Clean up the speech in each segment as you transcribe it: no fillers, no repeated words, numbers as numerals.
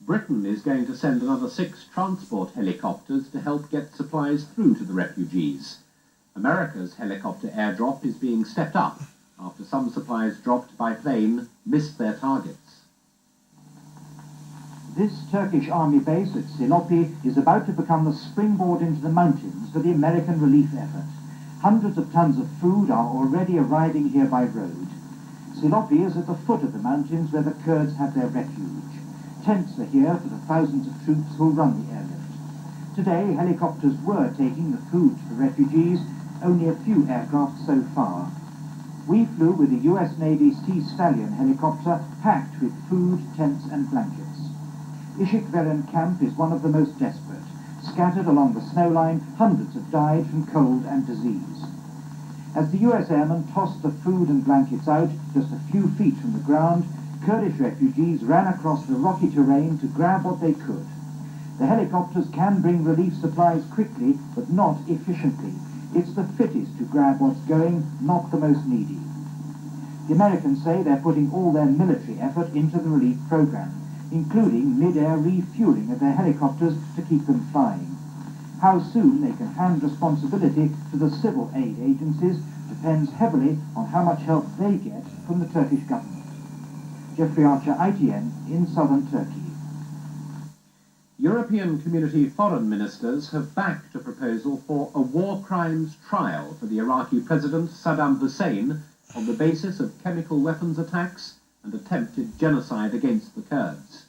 Britain is going to send another 6 transport helicopters to help get supplies through to the refugees. America's helicopter airdrop is being stepped up after some supplies dropped by plane missed their targets. This Turkish army base at Silopi is about to become the springboard into the mountains for the American relief effort. Hundreds of tons of food are already arriving here by road. Silopi is at the foot of the mountains where the Kurds have their refuge. Tents are here for the thousands of troops who run the airlift. Today, helicopters were taking the food to the refugees, only a few aircraft so far. We flew with the US Navy's Sea Stallion helicopter packed with food, tents and blankets. Ishikveren camp is one of the most desperate. Scattered along the snow line, hundreds have died from cold and disease. As the US airmen tossed the food and blankets out just a few feet from the ground, Kurdish refugees ran across the rocky terrain to grab what they could. The helicopters can bring relief supplies quickly, but not efficiently. It's the fittest who grab what's going, not the most needy. The Americans say they're putting all their military effort into the relief program, including mid-air refueling of their helicopters to keep them flying. How soon they can hand responsibility to the civil aid agencies depends heavily on how much help they get from the Turkish government. Jeffrey Archer, ITN, in southern Turkey. European Community foreign ministers have backed a proposal for a war crimes trial for the Iraqi president Saddam Hussein on the basis of chemical weapons attacks and attempted genocide against the Kurds.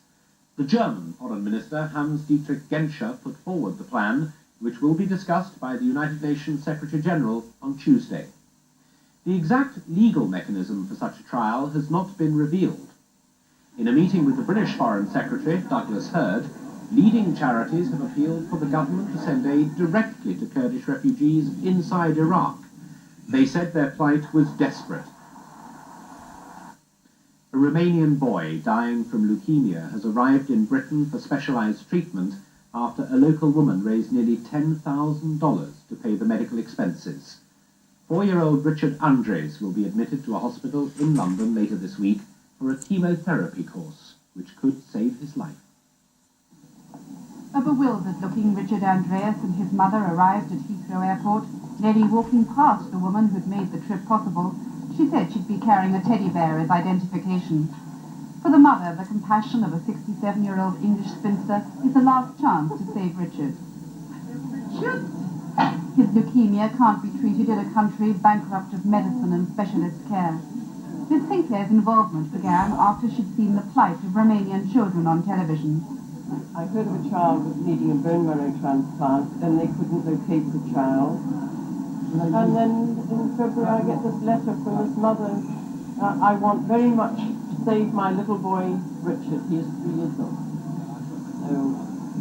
The German foreign minister Hans-Dietrich Genscher put forward the plan, which will be discussed by the United Nations Secretary-General on Tuesday. The exact legal mechanism for such a trial has not been revealed. In a meeting with the British Foreign Secretary, Douglas Hurd, leading charities have appealed for the government to send aid directly to Kurdish refugees inside Iraq. They said their plight was desperate. A Romanian boy dying from leukemia has arrived in Britain for specialised treatment after a local woman raised nearly $10,000 to pay the medical expenses. 4-year-old Richard Andres will be admitted to a hospital in London later this week for a chemotherapy course, which could save his life. A bewildered-looking Richard Andreas and his mother arrived at Heathrow Airport, nearly walking past the woman who'd made the trip possible. She said she'd be carrying a teddy bear as identification. For the mother, the compassion of a 67-year-old English spinster is the last chance to save Richard. His leukemia can't be treated in a country bankrupt of medicine and specialist care. Miss Sinclair's involvement began after she'd seen the plight of Romanian children on television. I heard of a child needing a bone marrow transplant, then they couldn't locate the child. And then in February I get this letter from this mother. I want very much to save my little boy Richard. He is 3 years old. So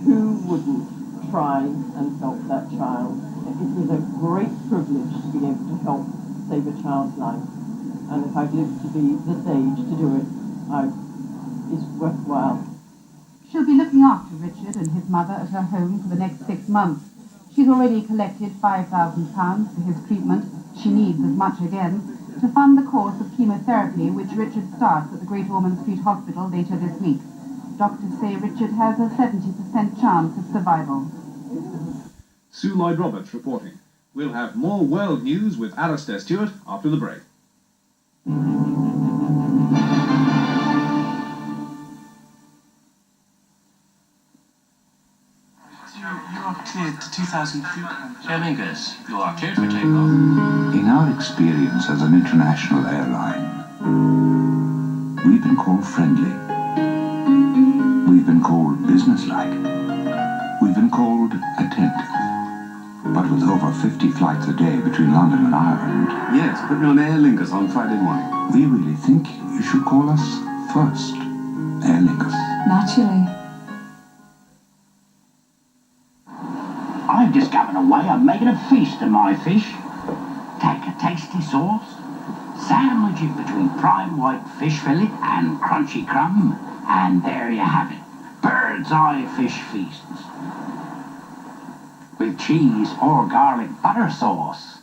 who wouldn't try and help that child? It is a great privilege to be able to help save a child's life. And if I've lived to be this age to do it, it's worthwhile. She'll be looking after Richard and his mother at her home for the next 6 months. She's already collected £5,000 for his treatment. She needs as much again to fund the course of chemotherapy which Richard starts at the Great Ormond Street Hospital later this week. Doctors say Richard has a 70% chance of survival. Sue Lloyd-Roberts reporting. We'll have more world news with Alistair Stewart after the break. You are cleared to 2,000 feet. Aer Lingus, you are cleared for takeoff. In our experience as an international airline, we've been called friendly. We've been called businesslike. We've been called attentive. But with over 50 flights a day between London and Ireland... Yes, put me on Aer Lingus on Friday morning. We really think you should call us first. Aer Lingus. Naturally. I've discovered a way of making a feast of my fish. Take a tasty sauce, sandwich it between prime white fish fillet and crunchy crumb, and there you have it. Bird's eye fish feasts. With cheese or garlic butter sauce.